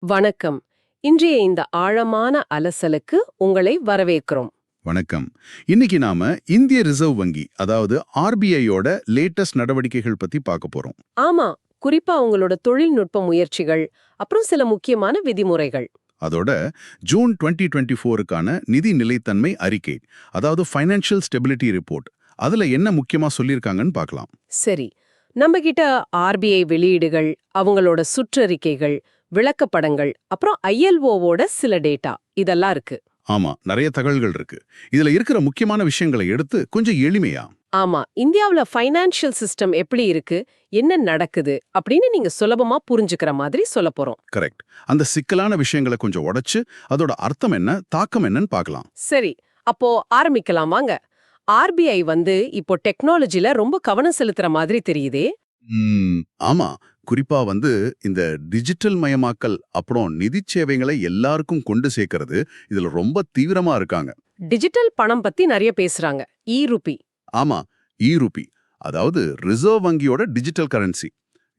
வணக்கம். இன்றைய இந்த ஆழமான அலசலுக்கு உங்களை வரவேற்கிறோம். வணக்கம். இன்னைக்கு நாம இந்திய ரிசர்வ் வங்கி அதாவது ஆர்பிஐயோட லேட்டஸ்ட் நடவடிக்கைகள் பத்தி பார்க்க போறோம். ஆமா, குறிப்பா உங்களோட தொழில்நுட்ப முயற்சிகள், அப்புறம் சில முக்கியமான விதிமுறைகள். அதோட ஜூன் 2024க்கான நிதி நிலைத்தன்மை அறிக்கை அதாவது ஃபைனான்ஷியல் ஸ்டெபிலிட்டி ரிப்போர்ட் அதுல என்ன முக்கியமா சொல்லியிருக்காங்கன்னு பார்க்கலாம். சரி, நம்ம கிட்ட ஆர்பிஐ வெளியீடுகள், அவங்களோட சுற்றறிக்கைகள், விளக்கப்படங்கள், அப்புறம் ஐஎல்ஓவோட சில டேட்டா இதெல்லாம் இருக்கு. ஆமா, நிறைய தகவல்கள் இருக்கு. இதுல இருக்கிற முக்கியமான விஷயங்களை எடுத்து கொஞ்சம் எளிமையா. ஆமா, இந்தியாவுல ஃபைனான்ஷியல் சிஸ்டம் எப்படி இருக்கு, என்ன நடக்குது அப்படின்னு நீங்க சுலபமா புரிஞ்சுக்கிற மாதிரி சொல்லப் போறோம். கரெக்ட். அந்த சிக்கலான விஷயங்களை கொஞ்சம் உடைச்சு அதோட அர்த்தம் என்ன, தாக்கம் என்னன்னு பார்க்கலாம். சரி, அப்போ ஆரம்பிக்கலாம் வாங்க. ஆர்பிஐ இப்போ டெக்னாலஜில ரொம்ப கவனம் செலுத்துற மாதிரி தெரியுதே. ஆமா, குறிப்பா இந்த டிஜிட்டல் மயமாக்கல் அப்புறம் நிதி சேவைகளை எல்லாருக்கும் கொண்டு சேர்க்கறது இதுல ரொம்ப தீவிரமா இருக்காங்க. டிஜிட்டல் பணம் பத்தி நிறைய பேசுறாங்க. இ-ரூபி. ஆமா, இ-ரூபி அதாவது ரிசர்வ் வங்கியோட டிஜிட்டல் கரன்சி.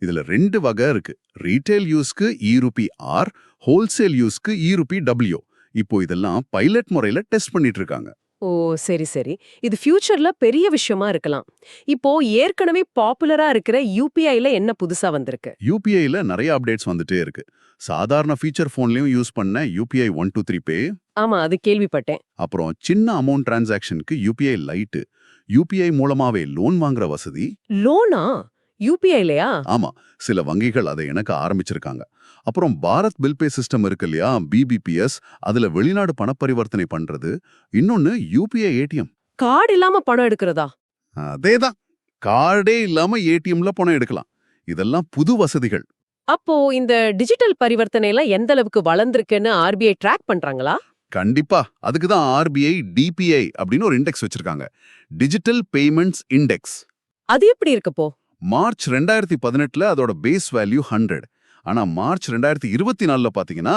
இதுல 2 வகை இருக்கு. ரீட்டைல் யூஸ்க்கு இ-ரூபி ஆர், ஹோல்சேல் யூஸ்க்கு இ-ரூபி டபிள்யூ. இப்போ இதெல்லாம் பைலட் முறையில டெஸ்ட் பண்ணிட்டு இருக்காங்க. ஓ, சரி சரி. இது ஃபியூச்சர்ல பெரிய விஷயமா இருக்கலாம். இப்போ ஏற்கனவே பாப்புலரா இருக்கிற யூபிஐல என்ன புதுசா வந்திருக்கு? யூபிஐல நிறைய அப்டேட்ஸ் வந்துட்டே இருக்கு. சாதாரண ஃபீச்சர் போன்லயும் யூஸ் பண்ண யூபிஐ 123 பே, ஆமா, அது கேள்விப்பட்டேன். அப்புறம் சின்ன அமௌண்ட் டிரான்சாக்ஷனுக்கு யூபிஐ லைட், யூபிஐ மூலமாவே லோன் வாங்குற வசதி. லோனா? யூபிஐலயா? ஆமா, சில வங்கிகள் அதை இணக்க ஆரம்பிச்சிருக்காங்க. அப்புறம் பாரத் பில் பே சிஸ்டம் இருக்கு இல்லையா, பிபிபிஎஸ், அதுல வெளிநாடு பணப்பரிவர்த்தனை பண்றது. இன்னொன்னு யூபிஐ ஏடிஎம். கார்டு இல்லாம பணம் எடுக்கிறதா? அதேதான், கார்டே இல்லாம ஏடிஎம்ல பணம் எடுக்கலாம். இதெல்லாம் புது வசதிகள். அப்போ இந்த டிஜிட்டல் பரிவர்த்தனை எல்லாம் எந்த அளவுக்கு வளர்ந்திருக்குன்னு ஆர்பிஐ ட்ராக் பண்றாங்களா? கண்டிப்பா, அதுக்கு தான் ஆர்பிஐ டிபிஐ அப்படின்னு ஒரு இண்டெக்ஸ் வச்சிருக்காங்க. Digital payments index. அது எப்படி இருக்கப்போ? மார்ச் 2018ல அதோட பேஸ் வேல்யூ 100. ஆனா மார்ச் 2024ல பாத்தீங்கன்னா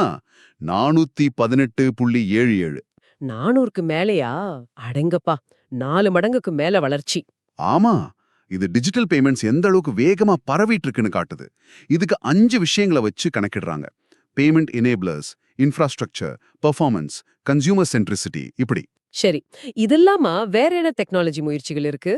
418.77. 400க்கு மேலயா? அடங்கப்பா, 4 மடங்குக்கு மேல வளர்ச்சி. ஆமா, இது டிஜிட்டல் பேமெண்ட்ஸ் எந்த அளவுக்கு வேகமா பரவிட்டு இருக்குன்னு காட்டுது. இதுக்கு 5 விஷயங்களை வச்சு கணக்கிடுறாங்க. Payment enablers, infrastructure, performance, consumer centricity, இப்படி. சரி, இதெல்லாம வேற என்ன டெக்னாலஜி முயற்சிகள் இருக்கு?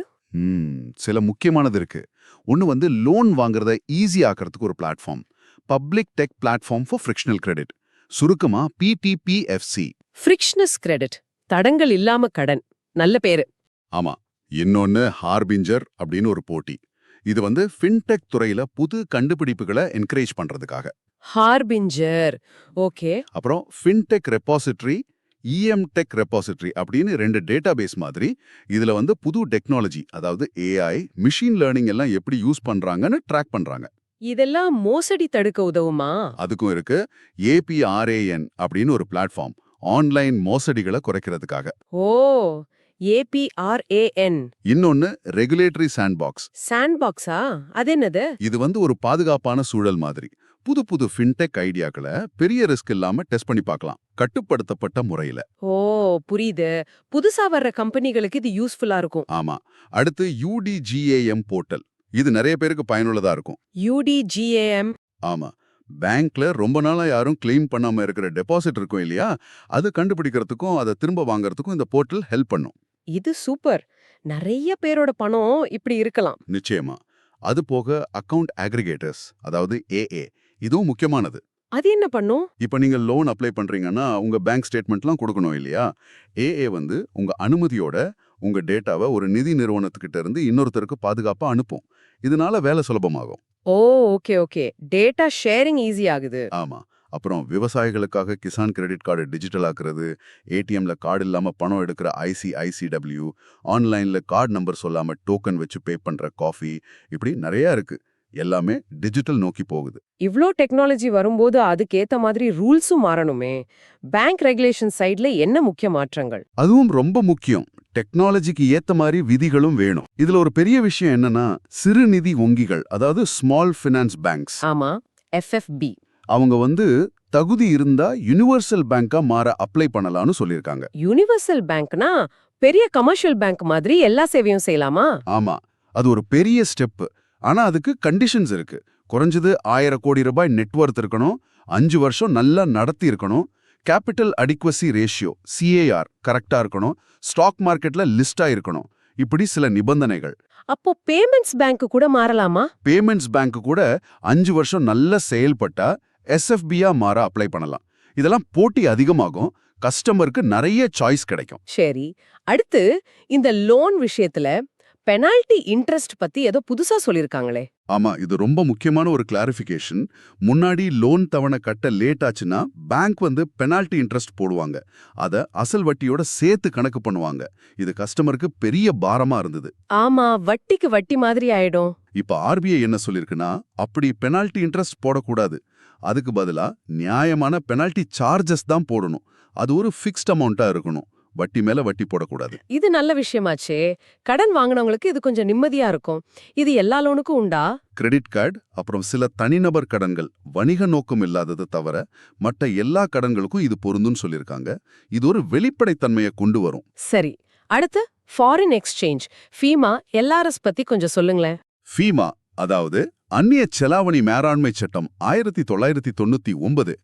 சில முக்கியமானது இருக்கு. ஒன்னு லோன் வாங்குறத ஈஸி ஆக்கிறதுக்கு ஒரு platform, public tech platform for frictional credit, சுருக்கமா பிடிபிஎஃப்சி. ஃப்ரிக்ஷனஸ் கிரெடிட், தடங்கள் இல்லாம கடன். நல்ல பேரு. ஆமா. இன்னொன்னு ஹார்பிஞ்சர் அப்படின்னு ஒரு போட்டி. இது ஃபின்டெக் துறையில புது கண்டுபிடிப்புகளை என்கரேஜ் பண்றதுக்காக. ஹார்பிஞ்சர், ஓகே. அப்புறம் ஃபின்டெக் ரெபாசிட்டரி, இஎம்டெக் ரெபாசிட்டரி அப்படின்னு 2 டேட்டாபேஸ் மாதிரி. இதுல புது டெக்னாலஜி அதாவது ஏஐ, மிஷின் லேர்னிங் எல்லாம் எப்படி யூஸ் பண்றாங்கன்னு ட்ராக் பண்றாங்க. இதெல்லாம் மோசடி தடுக்க உதவுமா? அதுக்கும் இருக்கு. ஏபிஆர்ஏஎன் அப்படின்னு ஒரு பிளாட்ஃபார்ம், ஆன்லைன் மோசடிகளை குறைக்கிறதுக்காக. ஓ, ஏபிஆர்ஏஎன். இன்னொன்னு ரெகுலேட்டரி சாண்ட்பாக்ஸ். சாண்ட்பாக்ஸா? அது என்னது? இது ஒரு பாதுகாப்பான சூழல் மாதிரி. புது புது ஃபின்டெக் ஐடியாக்களை பெரிய ரிஸ்க் இல்லாம டெஸ்ட் பண்ணி பார்க்கலாம், கட்டுப்படுத்தப்பட்ட முறையில. ஓ, புரியுது. புதுசா வர்ற கம்பெனிகளுக்கு இது யூஸ்ஃபுல்லா இருக்கும். ஆமா. அடுத்து யூடிஜிஏஎம் போர்ட்டல். இது நிறைய பேருக்கு பயனுள்ளதா இருக்கும். யூடிஜிஏஎம். ஆமா, பேங்க்ல ரொம்ப நாளா யாரும் கிளைம் பண்ணாம இருக்கிற டெபாசிட் இருக்கும் இல்லையா, அது கண்டுபிடிக்கிறதுக்கும் அதை திரும்ப வாங்குறதுக்கும் இந்த போர்ட்டல் ஹெல்ப் பண்ணும். இது சூப்பர். நிறைய பேரோட பணம் இப்படி இருக்கலாம். நிச்சயமா. அது போக அக்கவுண்ட் அக்ரிகேட்டர்ஸ் அதாவது ஏஏ, இதுவும் முக்கியமானது. அது என்ன பண்ணும்? இப்ப நீங்க லோன் அப்ளை பண்றீங்கன்னா உங்க பேங்க் ஸ்டேட்மெண்ட்லாம் கொடுக்கணும் இல்லையா. ஏஏ உங்க அனுமதியோட உங்க டேட்டாவை ஒரு நிதி நிறுவனத்துக்கிட்ட இருந்து இன்னொருத்தருக்கு பாதுகாப்பா அனுப்பும். இதனால வேலை சுலபமாகும். Oh, okay okay. Data sharing easy ஆகுது. ஆமா. அப்புறம் விவசாயிகளுக்காக கிசான் கிரெடிட் கார்டு டிஜிட்டல் ஆக்குறது, ஏடிஎம்ல கார்டு இல்லாம பணம் எடுக்கிற ஐசிஐசிடபிள்யூ, ஆன்லைன்ல கார்டு நம்பர் சொல்லாம டோக்கன் வச்சு பே பண்ற காஃபி, இப்படி நிறைய இருக்கு. எல்லாமே டிஜிட்டல் நோக்கி போகுது. இவ்ளோ டெக்னாலஜி வரும்போது அதுக்கேத்த மாதிரி ரூல்ஸும் மாறணுமே. பேங்க் ரெகுலேஷன் சைடுல என்ன முக்கிய மாற்றங்கள்? அதுவும் ரொம்ப முக்கியம். டெக்னாலஜிக்கு ஏத்த மாதிரி விதிகளும் வேணும். இதுல ஒரு பெரிய விஷயம் என்னன்னா, சிறு நிதி வங்கிகள் அதாவது ஸ்மால் ஃபினான்ஸ் பேங்க்ஸ். ஆமா, எஃப்எஃப்பி. அவங்க தகுதி இருந்தா யுனிவர்சல் பேங்கா மாற அப்ளை பண்ணலாம்னு சொல்லியிருக்காங்க. யுனிவர்சல் பேங்க்னா பெரிய கமர்ஷியல் பேங்க் மாதிரி எல்லா சேவையும் செய்யலாமா? ஆமா, அது ஒரு பெரிய ஸ்டெப். ஆனா அதுக்கு கண்டிஷன்ஸ் இருக்கு. குறைஞ்சது 1000 கோடி ரூபாய் நெட்வொர்த் இருக்கணும். 5 வருஷம் நல்லா நடத்தி இருக்கணும், கேபிட்டல் அடிக்வசி ரேஷியோ CAR கரெக்டா இருக்கணும், ஸ்டாக் மார்க்கெட்ல லிஸ்டா இருக்கணும். இப்படி சில நிபந்தனைகள். அப்போ பேமெண்ட்ஸ் பேங்க் கூட மாறலாமா? பேமெண்ட்ஸ் பேங்க் கூட 5 வருஷம் நல்லா செயல்பட்டா SFBயா மாற அப்ளை பண்ணலாம். இதெல்லாம் போட்டி அதிகமாகும், கஸ்டமருக்கு நிறைய சாய்ஸ் கிடைக்கும். சரி, அடுத்து இந்த லோன் விஷயத்துல பெனால்டி இன்ட்ரெஸ்ட் பத்தி ஏதோ புதுசா சொல்லிருக்காங்களே. ஆமா, இது ரொம்ப முக்கியமான ஒரு கிளாரிஃபிகேஷன். முன்னாடி லோன் தவணை கட்ட லேட் ஆச்சுன்னா பேங்க் பெனால்டி இன்ட்ரெஸ்ட் போடுவாங்க. அத அசல் வட்டியோட சேர்த்து கணக்கு பண்ணுவாங்க. இது கஸ்டமருக்கு பெரிய பாரமா இருந்தது. ஆமா, வட்டிக்கு வட்டி மாதிரி ஆயிடும். இப்ப RBI என்ன சொல்லிருக்குன்னா, அப்படி பெனால்டி இன்ட்ரெஸ்ட் போடக்கூடாது. அதுக்கு பதிலா நியாயமான பெனால்டி சார்ஜஸ் தான் போடணும். அது ஒரு ஃபிக்ஸ்ட் அமௌண்ட்டா இருக்கணும். வட்டி மேல வட்டி போடக்கூடாது. இது நல்ல விஷயமாச்சே. கடன் வாங்கினவங்களுக்கு இது கொஞ்சம் நிம்மதியா இருக்கும். இது எல்லா லோனுக்கும் உண்டா? கிரெடிட் கார்டு, அப்புறம் சில தனிநபர் கடன்கள், வணிக நோக்கம் இல்லாதது தவிர மற்ற எல்லா கடன்களுக்கும் இது பொருந்தும்னு சொல்லியிருக்காங்க. இது ஒரு வெளிப்படைத்தன்மையை கொண்டு வரும். சரி, அடுத்து ஃபாரின் எக்ஸ்சேஞ்ச் ஃபீமா LRS பத்தி கொஞ்சம் சொல்லுங்களேன். ஃபீமா, அதாவது அந்நிய செலாவணி மேலாண்மை சட்டம் 1999.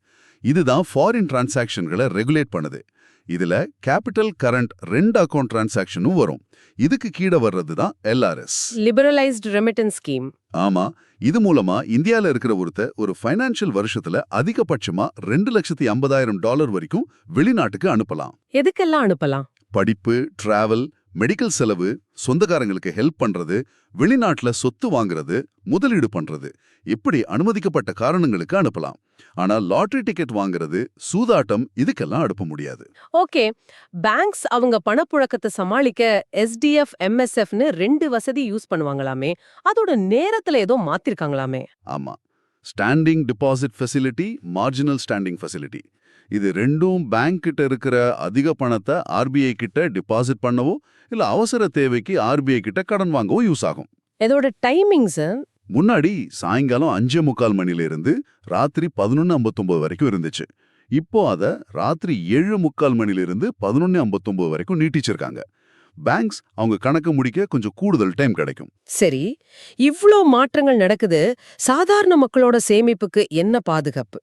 இதுதான் ஃபாரின் டிரான்சாக்ஷன்களை ரெகுலேட் பண்ணுது. இதுல கேபிட்டல் கரண்ட் 2 அக்கவுண்ட் டிரான்சாக்ஷனும் வரும். இதுக்கு கீழே வர்றது தான் LRS, லிபரலைஸ்ட் ரெமிட்டன்ஸ் ஸ்கீம். ஆமா, இது மூலமா இந்தியால இருக்கிற ஒரு ஃபைனான்சியல் வருஷத்துல அதிகபட்சமா $2,50,000 வரைக்கும் வெளிநாட்டுக்கு அனுப்பலாம். எதுக்கெல்லாம் அனுப்பலாம்? படிப்பு, டிராவல், மெடிக்கல் செலவு, சொந்தக்காரங்களுக்கு ஹெல்ப் பண்றது, வெளிநாட்டுல சொத்து வாங்குறது, முதலீடு பண்றது, இப்படி அனுமதிக்கப்பட்ட காரணங்களுக்கு அனுப்பலாம். ஆனா லாட்டரி டிக்கெட் வாங்குறது, சூதாட்டம், இதுக்கெல்லாம் அனுப்ப முடியாது. ஓகே, பேங்க்ஸ் அவங்க பணப்புழக்கத்தை சமாளிக்க SDF MSFன்னு 2 வசதி யூஸ் பண்ணுவாங்களாமே. அதோட நேரத்துல ஏதோ மாத்திருக்காங்களாமே. ஆமா, standing deposit facility, marginal standing facility. இது ரெண்டும் பேங்க் கிட்ட இருக்கிற அதிக பணத்தை RBI கிட்ட டிபாசிட் பண்ணவோ இல்ல அவசர தேவைக்கு RBI கிட்ட கடன் வாங்கவோ யூஸ் ஆகும். இதோட டைமிங்ஸ் முன்னாடி சாயங்காலம் 5:45 மணில இருந்து ராத்திரி 11:59 வரைக்கும் இருந்துச்சு. இப்போ அத ராத்திரி 7:45 மணில இருந்து 11:59 வரைக்கும் நீட்டிச்சிருக்காங்க. பேங்க்ஸ் அவங்க கணக்கு முடிக்க கொஞ்சம் கூடுதல் டைம் கிடைக்கும். சரி, இவ்ளோ மாற்றங்கள் நடக்குது. சாதாரண மக்களோட சேமிப்புக்கு என்ன பாதுகாப்பு?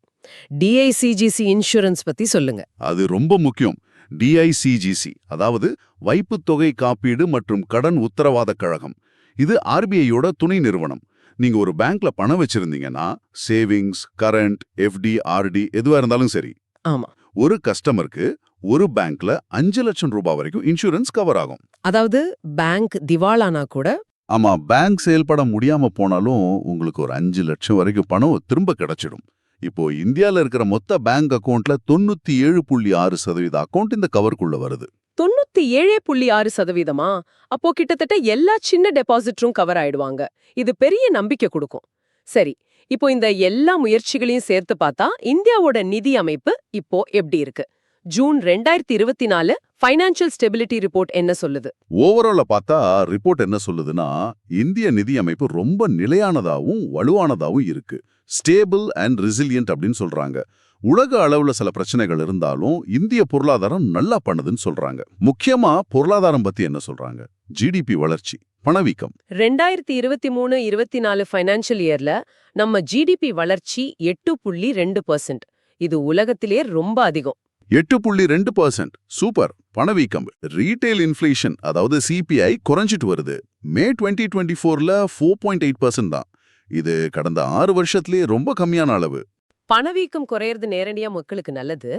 DICGC இன்சூரன்ஸ் பத்தி சொல்லுங்க. அது ரொம்ப முக்கியம். DICGC, அதாவது வைப்புத் தொகை காப்பீடு மற்றும் கடன் உத்தரவாத கழகம். இது RBIயோட துணை நிறுவனம். நீங்க ஒரு பேங்க்ல பணம் வச்சிருந்தீங்கன்னா, சேவிங்ஸ், கரண்ட், FD, RD எதுவா இருந்தாலும் சரி, ஆமா, ஒரு கஸ்டமருக்கு ஒரு பேங்க்ல 5 லட்சம் ரூபாய் வரைக்கும் இன்சூரன்ஸ் கவர் ஆகும். அதாவது பேங்க் திவாலானா கூட. ஆமா, பேங்க் செயல்பட முடியாம போனாலும் உங்களுக்கு ஒரு 5 லட்சம் வரைக்கும் பணம் திரும்ப கிடைச்சிடும். இப்போ இந்தியால இருக்கிற மொத்த பேங்க் அக்கவுண்ட்ல 97.6% அக்கவுண்ட் இந்த கவருக்குள்ள வருது. 97.6%? அப்போ கிட்டத்தட்ட எல்லா சின்ன டெபாசிட்ரும் கவர் ஆயிடுவாங்க. இது பெரிய நம்பிக்கை கொடுக்கும். சரி, இப்போ இந்த எல்லா முயற்சிகளையும் சேர்த்து பார்த்தா இந்தியாவோட நிதி அமைப்பு இப்போ எப்படி இருக்கு? ஜூன் 2024 ஃபைனான்சியல் ஸ்டெபிலிட்டி ரிப்போர்ட் என்ன சொல்லுது? ஓவரால பார்த்தா ரிப்போர்ட் என்ன சொல்லுதுன்னா, இந்திய நிதி அமைப்பு ரொம்ப நிலையானதாவும் வலுவானதாவும் இருக்கு. ஸ்டேபிள் அண்ட் ரெசிலியன்ட் அப்படின்னு சொல்றாங்க. உலக அளவுல சில பிரச்சனைகள் இருந்தாலும் இந்திய பொருளாதாரம் நல்லா பண்ணுதுன்னு சொல்றாங்க. முக்கியமா பொருளாதாரம் பத்தி என்ன சொல்றாங்க? GDP வளர்ச்சி, பணவீக்கம். 2023-24 ஃபைனான்சியல் இயர்ல நம்ம GDP வளர்ச்சி 8.2%. இது உலகத்திலே ரொம்ப அதிகம். 8.2%, சூப்பர். பணவீக்கம், ரீட்டைல் இன்ஃப்ளேஷன் அதாவது CPI குறைஞ்சிட்டு வருது. மே 2024ல 4.8% தான். இது கடந்த 6 வருஷத்திலே ரொம்ப கம்மியான அளவு. பணவீக்கம் குறையிறது நேரடியா மக்களுக்கு நல்லது.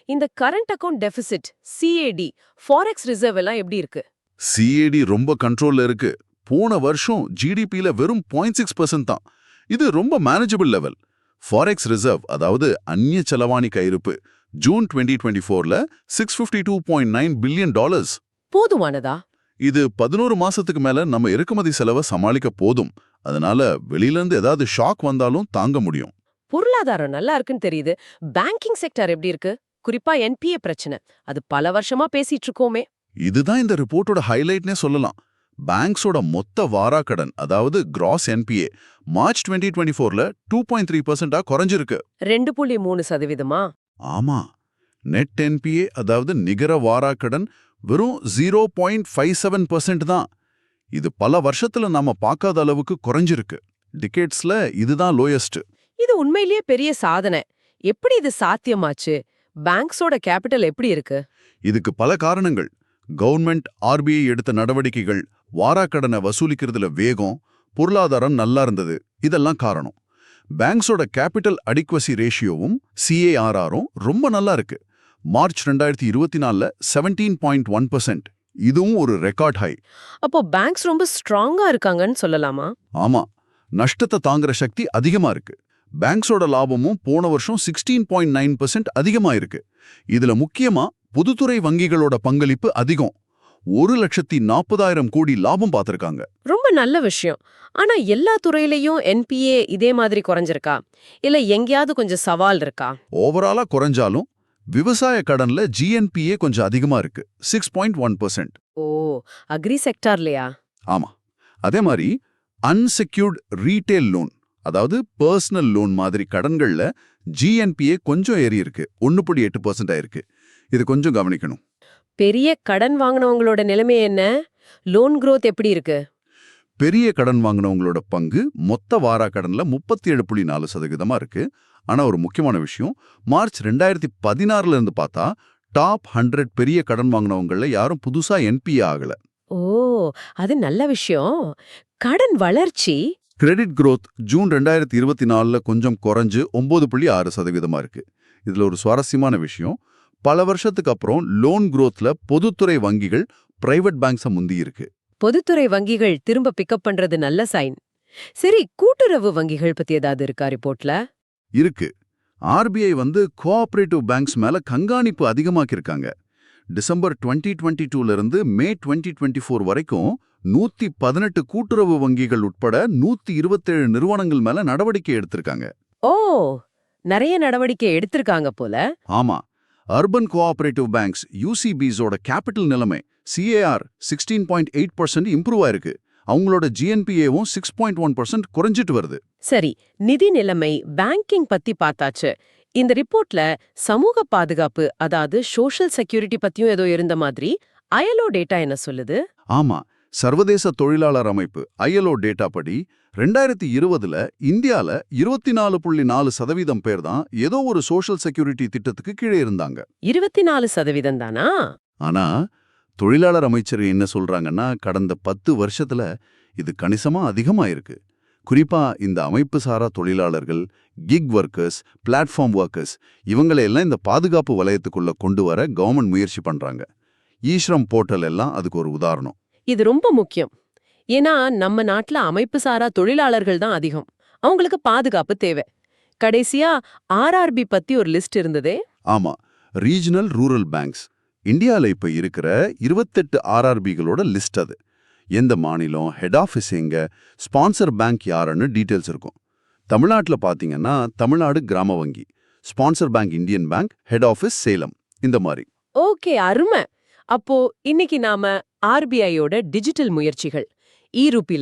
இந்த current account deficit CAD, forex reserve எல்லாம் எப்படி இருக்கு? CAD ரொம்ப கண்ட்ரோல்ல இருக்கு. போன வருஷம் GDPல வெறும் 0.6% தான். இது ரொம்ப மேனேஜபிள் லெவல். ஃபாரெக்ஸ் ரிசர்வ் அதாவது அந்நிய செலவாணி கையிருப்பு ஜூன் 2024ல $652.9 பில்லியன். போதுமானதா? இது 11 மாசத்துக்கு மேல நம்ம இறக்குமதி செலவை சமாளிக்க போதும். அதனால வெளியில இருந்து ஏதாவது ஷாக் வந்தாலும் தாங்க முடியும். பொருளாதாரம் நல்லா இருக்குன்னு தெரியுது. பேங்கிங் செக்டர் எப்படி இருக்கு? குறிப்பா NPA பிரச்சனை, அது பல வருஷமா பேசிட்டு இருக்கோமே. இதுதான் இந்த ரிப்போர்ட்டோட ஹைலைட்னே சொல்லலாம். பேங்க்ஸோட மொத்த வாராக்கடன் அதாவது கிராஸ் NPA மார்ச் 2024ல 2.3% குறைஞ்சிருக்கு. 2.3%? ஆமா, நெட் NPA அதாவது நிகர வாராக்கடன் வெறும் 0.57% தான். இது பல வருஷத்துல நாம பார்க்காத அளவுக்கு குறைஞ்சிருக்கு. டிகேட்ஸ்ல இதுதான் லோயஸ்ட். இது உண்மையிலேயே பெரிய சாதனை. எப்படி இது சாத்தியமாச்சு? பேங்க்ஸோட கேபிட்டல் எப்படி இருக்கு? இதுக்கு பல காரணங்கள். கவர்மெண்ட், ஆர்பிஐ எடுத்த நடவடிக்கைகள், வாராக்கடனை வசூலிக்கிறதுல வேகம், பொருளாதாரம் நல்லா இருந்தது, இதெல்லாம் காரணம். பேங்க்ஸோட கேபிட்டல் அடிக்வசி ரேஷியோவும் CARRம் ரொம்ப நல்லா இருக்கு. மார்ச் 2024ல 17.1%. இதுவும் ஒரு ரெக்கார்ட் ஹை. அப்போ பேங்க்ஸ் ரொம்ப ஸ்ட்ராங்கா இருக்காங்கன்னு சொல்லலாமா? ஆமா, நஷ்டத்தை தாங்குற சக்தி அதிகமா இருக்கு. பேங்க்ஸோட லாபமும் போன வருஷம் 16.9% அதிகமா இருக்கு. இதுல முக்கியமா பொதுத்துறை வங்கிகளோட பங்களிப்பு அதிகம். 1,40,000 கோடி லாபம் பார்த்திருக்காங்க. ரொம்ப நல்ல விஷயம். ஆனா எல்லா துறையிலயும் NPA இதே மாதிரி குறைஞ்சிருக்கா? இல்ல எங்கேயாவது கொஞ்சம் சவால் இருக்கா? ஓவராலா குறைஞ்சாலும் விவசாய கடன்ல GNPA கொஞ்சம் அதிகமா இருக்கு, 6.1%. ஓ, அக்ரி செக்டார்லயா? ஆமா. அதே மாதிரி அன்செக்யூர்ட் ரீட்டெயில் லோன், அதாவது பர்சனல் லோன் மாதிரி கடன்கள்ல GNPA கொஞ்சம் ஏறி இருக்கு, 1.8% ஆயிருக்கு. இது கொஞ்சம் கவனிக்கணும். பெரிய கடன் வாங்கினவங்களோட நிலைமை என்ன? லோன் growth எப்படி இருக்கு? பெரிய கடன் வாங்கினவங்களோட பங்கு மொத்த வாரா கடன்ல 37.4% இருக்கு. ஆனா ஒரு முக்கியமான விஷயம், மார்ச் 2016ல இருந்து பார்த்தா டாப் 100 பெரிய கடன் வாங்கினவங்கள யாரும் புதுசா NPA ஆகல. ஓ, அது நல்ல விஷயம். கடன் வளர்ச்சி கிரெடிட் growth ஜூன் 2024ல கொஞ்சம் குறைஞ்சு 9.6% இருக்கு. இதுல ஒரு சுவாரஸ்யமான விஷயம், பல வருஷத்துக்கு அப்புறம் லோன் growthல பொதுத்துறை வங்கிகள் பிரைவேட் பேங்க்ஸ முந்தி இருக்கு. பொதுத்துறை வங்கிகள் திரும்ப பிக்கப் பண்றது நல்ல சைன். சரி, கூட்டுறவு வங்கிகள் பத்தி ஏதாவது இருக்கா ரிப்போர்ட்ல? இருக்கு. RBI கோஆபரேட்டிவ் பேங்க்ஸ் மேல கண்காணிப்பு அதிகமாக்கியிருக்காங்க. டிசம்பர் 2022ல இருந்து மே 2024 வரைக்கும் 118 கூட்டுறவு வங்கிகள் உட்பட 127 நிறுவனங்கள் மேல நடவடிக்கை எடுத்திருக்காங்க. ஓ, நிறைய நடவடிக்கை எடுத்திருக்காங்க போல. ஆமா, அர்பன் கோஆபரேட்டிவ் பேங்க்ஸ் UCBஸோட கேபிட்டல் நிலைமை CAR 16.8% இம்ப்ரூவ் ஆயிருக்கு. அவங்களோட GNPAவும் 6.1% குறைஞ்சிட்டு வருது. சரி, நிதி நிலைமை, பேங்கிங் பத்தி பார்த்தாச்சு. இந்த ரிப்போர்ட்ல சமூக பாதுகாப்பு, அதாவது சோஷியல் செக்யூரிட்டி பத்தியும் ஏதோ இருந்த மாதிரி. ILO டேட்டா என்ன சொல்லுது? ஆமா, சர்வதேச தொழிலாளர் அமைப்பு ILO டேட்டா படி 2020ல இந்தியால 24.4% பேர் தான் ஏதோ ஒரு சோஷியல் செக்யூரிட்டி திட்டத்துக்கு கீழே இருந்தாங்க. 24% தானா? ஆனா தொழிலாளர் அமைச்சர் என்ன சொல்றாங்கன்னா, கடந்த 10 வருஷத்துல இது கணிசமா அதிகமா இருக்கு. குறிப்பா இந்த அமைப்பு சாரா தொழிலாளர்கள், கிக் ஒர்க்கர்ஸ், பிளாட்ஃபார்ம் ஒர்க்கர்ஸ், இவங்களையெல்லாம் இந்த பாதுகாப்பு வலயத்துக்குள்ள கொண்டு வர கவர்மெண்ட் முயற்சி பண்றாங்க. ஈஸ்ரம் போர்ட்டல் எல்லாம் அதுக்கு ஒரு உதாரணம். இது ரொம்ப முக்கியம். ஏன்னா நம்ம நாட்டுல அமைப்பு சாரா தொழிலாளர்கள் தான் அதிகம். அவங்களுக்கு பாதுகாப்பு தேவை. கடைசியா RRB பத்தி ஒரு லிஸ்ட் இருந்ததே. ஆமா, ரீஜனல் ரூரல் பேங்க்ஸ். இந்தியால இப்ப இருக்கிற 28 RRBகளோட லிஸ்ட் அது. எந்த மாநிலம், ஹெட் ஆஃபீஸ் எங்க, ஸ்பான்சர் பேங்க் யாருன்னு டீட்டெயில்ஸ் இருக்கும். தமிழ்நாட்டுல பாத்தீங்கன்னா தமிழ்நாடு கிராம வங்கி, sponsor bank Indian bank, head office Salem, இந்த மாதிரி. ஓகே, அருமை. அப்போ இன்னைக்கு நாம RBIயோட டிஜிட்டல் முயற்சிகள்,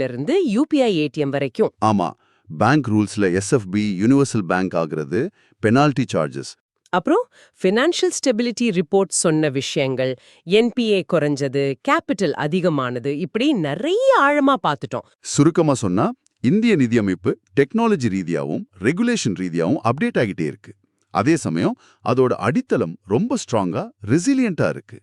இருந்து UPI ATM வரைக்கும். ஆமா, பேங்க் ரூல்ஸ்ல SFB யுனிவர்சல் பேங்க் ஆகிறது, பெனால்டி சார்ஜஸ், அப்புறம் ஃபினான்ஷியல் ஸ்டெபிலிட்டி ரிப்போர்ட் சொன்ன விஷயங்கள், NPA குறைஞ்சது, கேபிட்டல் அதிகமானது, இப்படி நிறைய ஆழமா பார்த்துட்டோம். சுருக்கமா சொன்னா இந்திய நிதியமைப்பு டெக்னாலஜி ரீதியாவும் ரெகுலேஷன் ரீதியாவும் அப்டேட் ஆகிட்டே இருக்கு. அதே சமயம் அதோட அடித்தளம் ரொம்ப ஸ்ட்ராங்கா, ரெசிலியண்டா இருக்கு.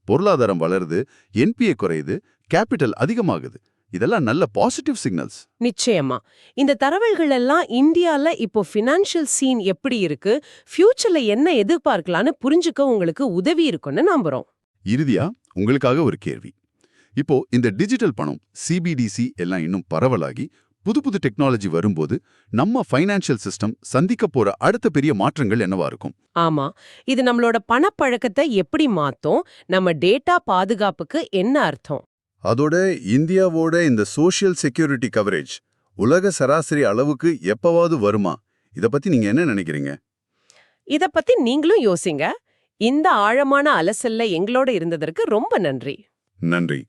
பொருளாதாரம் வளருது, NPA குறையுது, கேபிட்டல் அதிகமாகுது. இதெல்லாம் நல்ல பாசிட்டிவ் சிக்னல்ஸ். நிச்சயமா. இந்த தகவல்கள் எல்லாம் இந்தியால இப்போ ஃபினான்ஷியல் சீன் எப்படி இருக்கு, ஃபியூச்சர்ல என்ன எதிர்பார்க்கலான்னு புரிஞ்சுக்க உங்களுக்கு உதவி இருக்குன்னு நம்புறோம். இறுதியா உங்களுக்காக ஒரு கேள்வி. இப்போ இந்த டிஜிட்டல் பணம், CBDC எல்லாம் இன்னும் பரவலாகி புது புது டெக்னாலஜி வரும்போது நம்ம ஃபைனான்ஷியல் சிஸ்டம் சந்திக்க போற அடுத்த பெரிய மாற்றங்கள் என்னவா இருக்கும்? ஆமா, இது நம்மளோட பணப்பழக்கத்தை எப்படி மாத்தும், நம்ம டேட்டா பாதுகாப்புக்கு என்ன அர்த்தம்? அதோட இந்தியாவோட இந்த சோஷியல் செக்யூரிட்டி கவரேஜ் உலக சராசரி அளவுக்கு எப்பவாவது வருமா? இத பத்தி நீங்க என்ன நினைக்கிறீங்க? இத பத்தி நீங்களும் யோசிங்க. இந்த ஆழமான அலசல்ல எங்களோட இருந்ததற்கு ரொம்ப நன்றி. நன்றி.